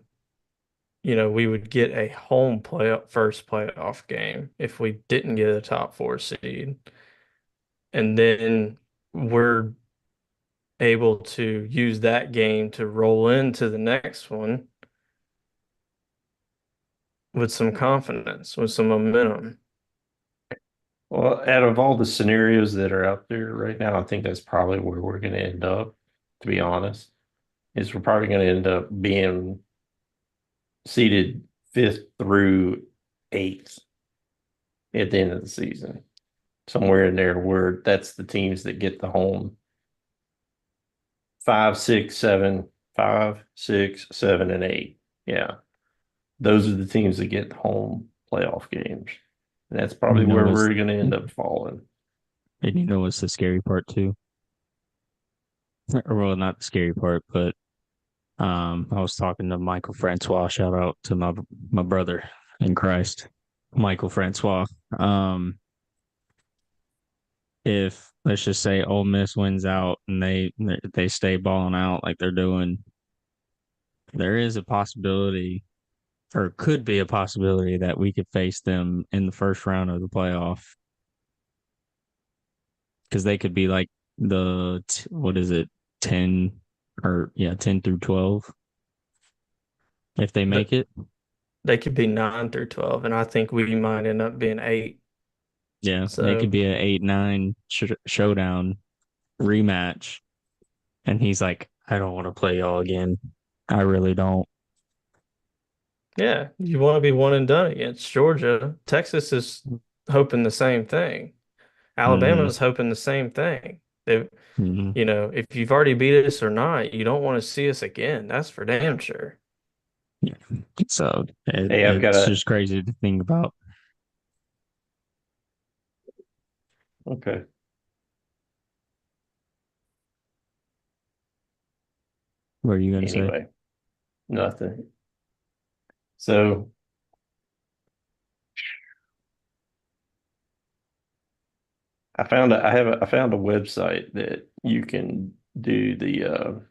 Speaker 1: we would get a home playoff first playoff game if we didn't get a top four seed. And then we're able to use that game to roll into the next one with some confidence, with some momentum.
Speaker 2: Well, out of all the scenarios that are out there right now, I think that's probably where we're going to end up, to be honest, is we're probably going to end up being seeded fifth through eighth at the end of the season. Somewhere in there where that's the teams that get the home five, six, seven, 5, 6, 7, and 8. Yeah. Those are the teams that get home playoff games. And that's
Speaker 3: You
Speaker 2: probably
Speaker 3: know
Speaker 2: where
Speaker 3: what's
Speaker 2: we're going to end up falling.
Speaker 3: and you know what's the scary part too? Or well, not the scary part, but I was talking to Michael Francois. Shout out to my brother in Christ, Michael Francois. Um, if let's just say Ole Miss wins out and they stay balling out like they're doing, there is a possibility. or could be a possibility that we could face them in the first round of the playoff because they could be like what is it, 10 or yeah, 10 through 12 if they make
Speaker 1: But
Speaker 3: it.
Speaker 1: they could be 9 through 12, and I think we might end up being 8.
Speaker 3: Yeah, they could
Speaker 1: So
Speaker 3: be an 8-9 showdown rematch. And he's like, I don't want to play y'all again. I really don't.
Speaker 1: yeah, you want to be one and done against Georgia. Texas is hoping the same thing.
Speaker 3: Mm-hmm.
Speaker 1: Alabama's hoping the same thing. They,
Speaker 3: Mm-hmm.
Speaker 1: if you've already beat us or not, you don't want to see us again. That's for damn sure.
Speaker 3: Yeah. So
Speaker 2: Hey, I've got
Speaker 3: it's
Speaker 2: a
Speaker 3: just crazy to think about.
Speaker 2: okay.
Speaker 3: What are you going to say?
Speaker 2: Anyway, nothing. So I found a website that you can do the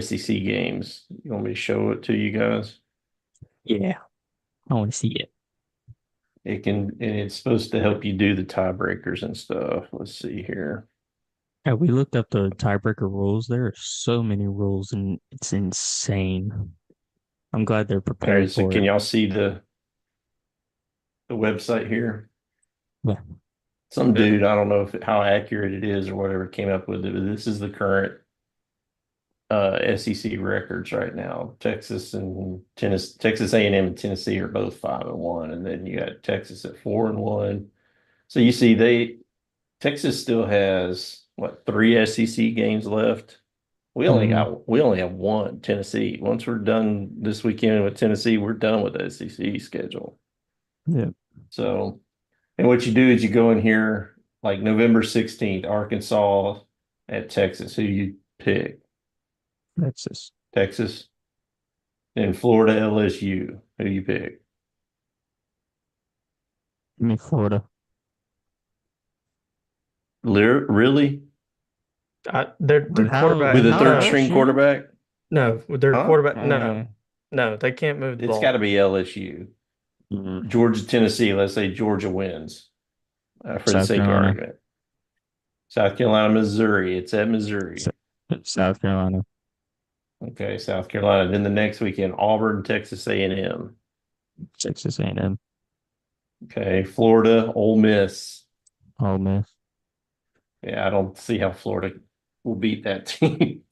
Speaker 2: SEC games. You want me to show it to you guys?
Speaker 3: Yeah, I want to see it.
Speaker 2: And it's supposed to help you do the tiebreakers and stuff. Let's see here.
Speaker 3: Yeah, we looked up the tiebreaker rules. There are so many rules, and it's insane. I'm glad they're
Speaker 2: All right,
Speaker 3: prepared
Speaker 2: so
Speaker 3: for
Speaker 2: can
Speaker 3: it.
Speaker 2: y'all see the website here?
Speaker 3: Yeah.
Speaker 2: Some
Speaker 1: Yeah.
Speaker 2: dude, I don't know how accurate it is or whatever, came up with it, but this is the current SEC records right now. Texas and Tennessee, Texas A&M and Tennessee are both 5-1, and then you got Texas at 4-1. So you see, Texas still has what, three SEC games left.
Speaker 3: Hmm.
Speaker 2: We only have one, Tennessee. Once we're done this weekend with Tennessee, we're done with the SEC schedule.
Speaker 3: Yeah.
Speaker 2: So, and what you do is you go in here like November 16th, Arkansas at Texas. Who you pick?
Speaker 3: That's just
Speaker 2: Texas. And Florida, LSU. Who you pick?
Speaker 3: me Florida.
Speaker 2: Really?
Speaker 1: Their
Speaker 2: With
Speaker 1: quarterback.
Speaker 2: a third
Speaker 1: No,
Speaker 2: string
Speaker 3: LSU?
Speaker 2: quarterback?
Speaker 1: no, their
Speaker 2: Huh?
Speaker 1: quarterback. No, no, they can't move the
Speaker 2: It's got to
Speaker 1: ball.
Speaker 2: be LSU.
Speaker 3: Mm,
Speaker 2: Georgia, Tennessee. Let's say Georgia wins for the
Speaker 3: South
Speaker 2: sake of
Speaker 3: Carolina.
Speaker 2: argument. South Carolina, Missouri. It's at
Speaker 3: S-
Speaker 2: Missouri.
Speaker 3: South Carolina.
Speaker 2: Okay, South Carolina. Then the next weekend, Auburn, Texas A&M.
Speaker 3: Texas A&M.
Speaker 2: Okay, Florida, Ole Miss.
Speaker 3: Ole Miss.
Speaker 2: Yeah, I don't see how Florida will beat that team.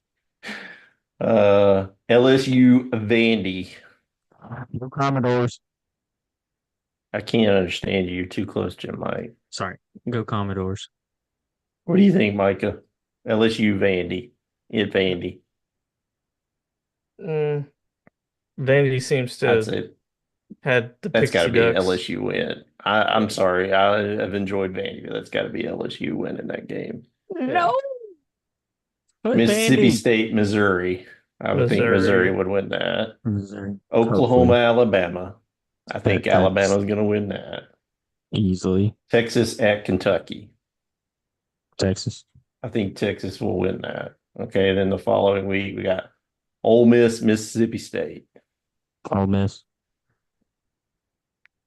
Speaker 2: LSU, Vandy.
Speaker 3: No Commodores.
Speaker 2: I can't understand you. You're too close to your mic.
Speaker 3: Sorry. Go Commodores.
Speaker 2: What do you think, Micah? LSU, Vandy. It Vandy.
Speaker 1: Mm, Vandy seems
Speaker 2: That's
Speaker 1: to
Speaker 2: it.
Speaker 1: had the
Speaker 2: That's got to
Speaker 1: Pixie
Speaker 2: be an
Speaker 1: Ducks.
Speaker 2: LSU win. I'm
Speaker 1: Yeah,
Speaker 2: sorry. I have enjoyed Vandy, but that's got to be LSU win in that game.
Speaker 1: yeah.
Speaker 3: No. Put
Speaker 2: Mississippi
Speaker 3: Vandy.
Speaker 2: State, Missouri. I would think Missouri
Speaker 1: Missouri,
Speaker 2: would win that.
Speaker 3: Missouri.
Speaker 2: Oklahoma,
Speaker 3: Hopefully.
Speaker 2: Alabama. I think
Speaker 3: That's
Speaker 2: Alabama's going to win that.
Speaker 3: easily
Speaker 2: Texas at Kentucky.
Speaker 3: Texas.
Speaker 2: I think Texas will win that. Okay, then the following week we got Ole Miss, Mississippi State.
Speaker 3: Ole Miss.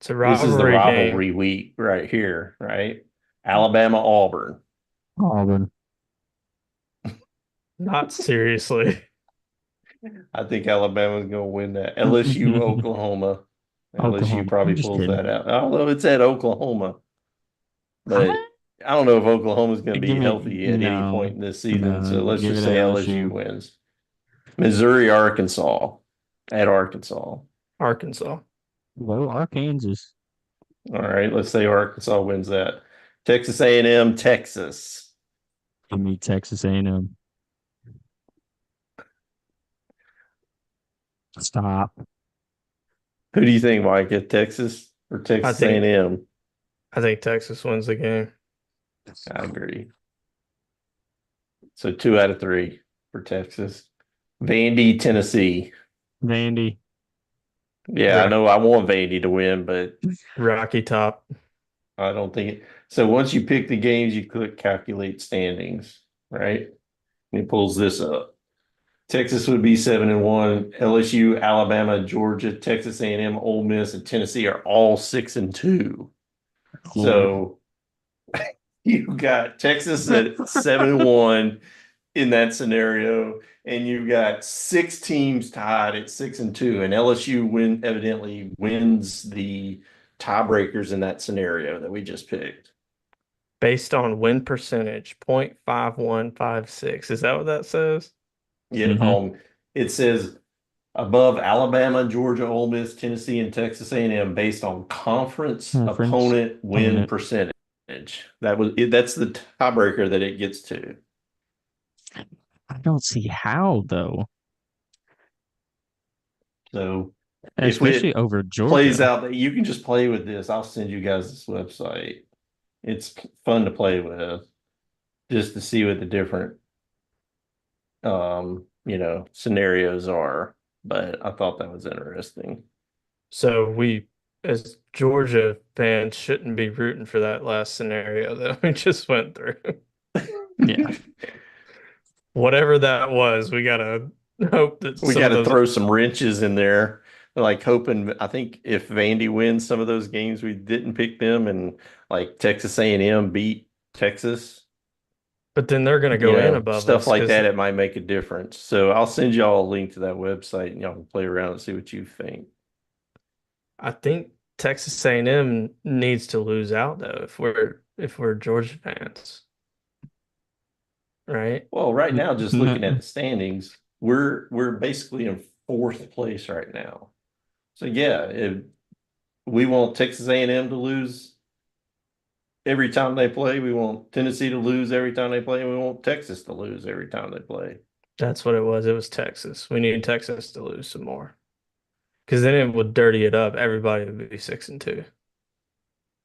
Speaker 1: it's a
Speaker 2: This is the
Speaker 1: rivalry game.
Speaker 2: rivalry week right here, right? Alabama, Auburn.
Speaker 3: Auburn.
Speaker 1: Not seriously.
Speaker 2: I think Alabama's going to win that. LSU, Oklahoma. LSU
Speaker 3: Oklahoma. I'm
Speaker 2: probably
Speaker 3: just
Speaker 2: pulls
Speaker 3: kidding.
Speaker 2: that out. Although it's at Oklahoma, but I don't know if Oklahoma's going to
Speaker 3: Give
Speaker 2: be
Speaker 3: me
Speaker 2: healthy at any
Speaker 3: no,
Speaker 2: point in this season.
Speaker 3: no.
Speaker 2: So let's
Speaker 3: Give
Speaker 2: just
Speaker 3: it to
Speaker 2: say LSU
Speaker 3: LSU.
Speaker 2: wins. Missouri, Arkansas. At Arkansas.
Speaker 1: Arkansas.
Speaker 3: Well, Arkansas.
Speaker 2: All right, let's say Arkansas wins that. Texas A&M, Texas.
Speaker 3: Give me Texas A&M. Stop.
Speaker 2: Who do you think, Mike? At Texas or
Speaker 1: I
Speaker 2: Texas
Speaker 1: think
Speaker 2: A&M?
Speaker 1: I think Texas wins the game.
Speaker 2: I agree. So 2 out of 3 for Texas. Vandy, Tennessee.
Speaker 3: Vandy.
Speaker 2: Yeah, I
Speaker 1: Rock,
Speaker 2: know I want Vandy to win, but
Speaker 1: Rocky Top.
Speaker 2: I don't think it. So once you pick the games, you click calculate standings, right? And it pulls this up. Texas would be 7-1. LSU, Alabama, Georgia, Texas A&M, Ole Miss, and Tennessee are all 6-2.
Speaker 3: Lord.
Speaker 2: So you got Texas at 7-1 in that scenario, and you've got six teams tied at 6-2, and LSU evidently wins the tiebreakers in that scenario that we just picked.
Speaker 1: Based on win percentage, 0.5156. Is that what that says?
Speaker 2: Yeah,
Speaker 3: Hmm.
Speaker 2: it says above Alabama, Georgia, Ole Miss, Tennessee, and Texas A&M based on conference
Speaker 3: Reference
Speaker 2: opponent win
Speaker 3: opponent.
Speaker 2: percentage. That's the tiebreaker that it gets to.
Speaker 3: I don't see how though,
Speaker 2: So if
Speaker 3: especially
Speaker 2: it
Speaker 3: over
Speaker 2: plays
Speaker 3: Georgia.
Speaker 2: out that you can just play with this, I'll send you guys this website. It's fun to play with just to see what the different scenarios are. But I thought that was interesting.
Speaker 1: So we, as Georgia fans, shouldn't be rooting for that last scenario that we just went through.
Speaker 3: Yeah.
Speaker 1: Whatever that was, we gotta hope that
Speaker 2: We
Speaker 1: some
Speaker 2: got
Speaker 1: of
Speaker 2: to
Speaker 1: those.
Speaker 2: throw some wrenches in there, like hoping. I think if Vandy wins some of those games, we didn't pick them, and like Texas A&M beat Texas,
Speaker 1: But then they're gonna go in above
Speaker 2: stuff
Speaker 1: us
Speaker 2: like
Speaker 1: because
Speaker 2: that, it might make a difference. So I'll send y'all a link to that website, and y'all can play around and see what you think.
Speaker 1: I think Texas A&M needs to lose out though if we're Georgia fans, right?
Speaker 2: Well, right now, just looking at
Speaker 3: No,
Speaker 2: the standings, we're basically in fourth place right now. So yeah, if we want Texas A&M to lose every time they play. We want Tennessee to lose every time they play, and we want Texas to lose every time they play.
Speaker 1: That's what it was. It was Texas. We need Texas to lose some more because then it would dirty it up. Everybody would be 6-2.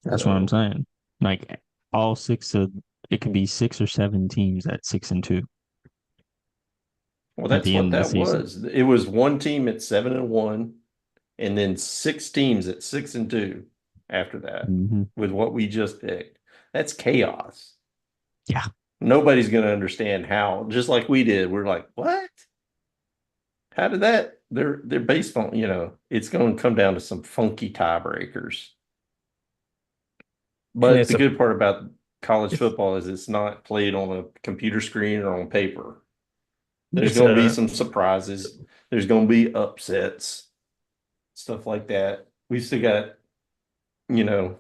Speaker 3: that's what I'm
Speaker 2: So,
Speaker 3: saying. Like all six of it could be 6 or 7 teams at 6-2
Speaker 2: well,
Speaker 3: at
Speaker 2: that's
Speaker 3: the
Speaker 2: what
Speaker 3: end of the
Speaker 2: that
Speaker 3: season.
Speaker 2: was. It was one team at 7-1, and then six teams at 6-2 after that
Speaker 3: Hmm.
Speaker 2: with what we just picked. That's chaos.
Speaker 3: Yeah.
Speaker 2: Nobody's going to understand how, just like we did. We're like, what? How did that? They're based on, it's going to come down to some funky tiebreakers.
Speaker 1: And
Speaker 2: But the good part about college football is it's not played on a computer screen or on paper. There's
Speaker 1: it's
Speaker 2: going to be
Speaker 1: a
Speaker 2: some surprises. There's going to be upsets, stuff like that. We still got, you know,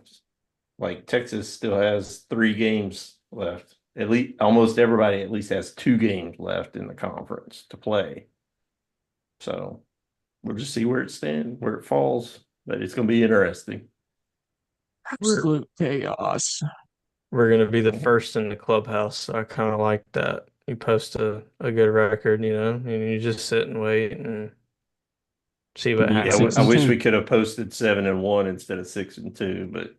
Speaker 2: like Texas still has 3 games left. At least almost everybody at least has 2 games left in the conference to play. So we'll just see where it stands, where it falls. But it's going to be interesting.
Speaker 1: we're
Speaker 3: Absolute chaos.
Speaker 1: we're gonna be the first in the clubhouse. So I kind of like that. You post a good record, and you just sit and wait and see
Speaker 3: To
Speaker 1: what
Speaker 3: be at
Speaker 2: Yeah,
Speaker 3: six
Speaker 2: I
Speaker 3: and
Speaker 1: happens.
Speaker 2: wish
Speaker 3: two.
Speaker 2: we could have posted 7-1 instead of 6-2, but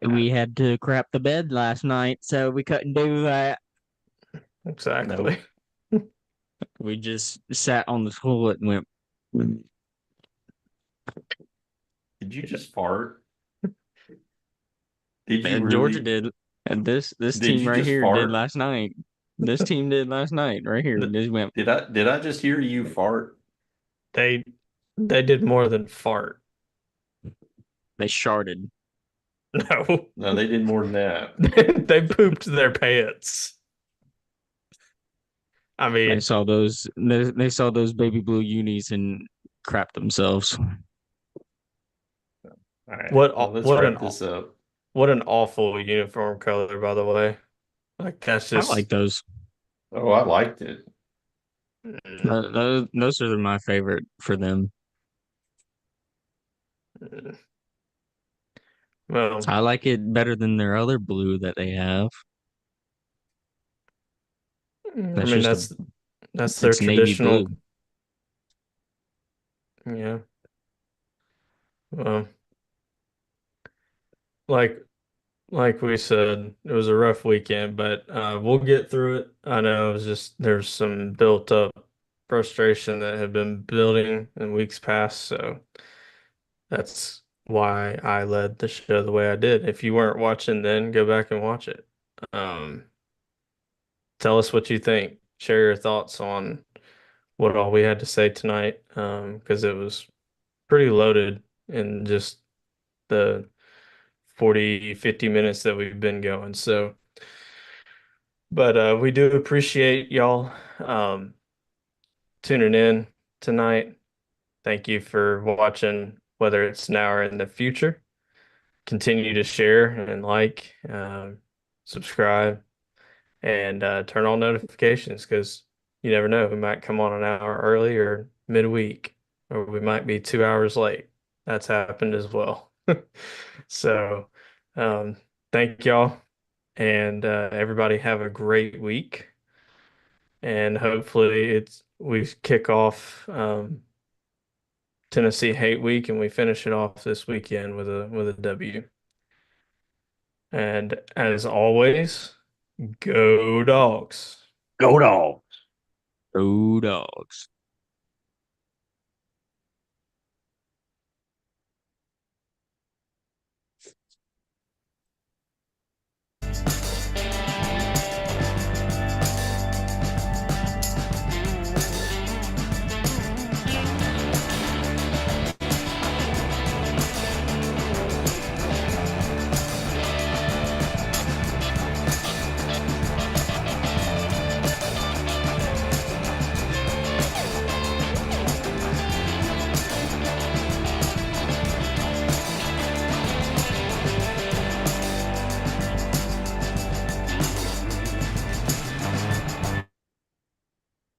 Speaker 3: We had to crap the bed last night, so we couldn't do that.
Speaker 1: Exactly.
Speaker 2: nope.
Speaker 3: We just sat on the toilet and went.
Speaker 2: Did you just fart? Did you
Speaker 3: And Georgia
Speaker 2: really?
Speaker 3: did, and this
Speaker 2: Did
Speaker 3: team
Speaker 2: you
Speaker 3: right
Speaker 2: just
Speaker 3: here did
Speaker 2: fart?
Speaker 3: last night. This team did last night right here.
Speaker 2: Th-
Speaker 3: Just went.
Speaker 2: did I just hear you fart?
Speaker 1: They they did more than fart.
Speaker 3: They sharded.
Speaker 1: No.
Speaker 2: No, they did more than that.
Speaker 1: They pooped their pants. I
Speaker 3: They
Speaker 1: mean,
Speaker 3: saw those. They saw those baby blue unis and crapped themselves.
Speaker 2: All right.
Speaker 1: what
Speaker 2: Well, let's
Speaker 1: what an
Speaker 2: wrap this up.
Speaker 1: what an awful uniform color, by the way. Like that's
Speaker 3: I like
Speaker 1: just
Speaker 3: those.
Speaker 2: Oh, I liked it.
Speaker 1: mm,
Speaker 3: Those are my favorite for them.
Speaker 1: mm. Well,
Speaker 3: I like it better than their other blue that they have.
Speaker 1: I
Speaker 3: That's
Speaker 1: mean
Speaker 3: just
Speaker 1: that's their
Speaker 3: it's navy
Speaker 1: traditional,
Speaker 3: blue.
Speaker 1: yeah. Well, like like we said, it was a rough weekend, but we'll get through it. I know it was just there's some built up frustration that had been building in weeks past, so that's why I led the show the way I did. If you weren't watching then, go back and watch it. Um, Tell us what you think. share your thoughts on what all we had to say tonight, because it was pretty loaded in just the 40, 50 minutes that we've been going. So, but we do appreciate y'all tuning in tonight. Thank you for watching, whether it's now or in the future. Continue to share and like, subscribe, and turn on notifications because you never know. We might come on an hour early or midweek, or we might be 2 hours late. That's happened as well. So, um, thank y'all, and everybody have a great week. And hopefully, we kick off Tennessee Hate Week, and we finish it off this weekend with a W. And as always, go dogs.
Speaker 2: Go dog.
Speaker 3: Go dogs.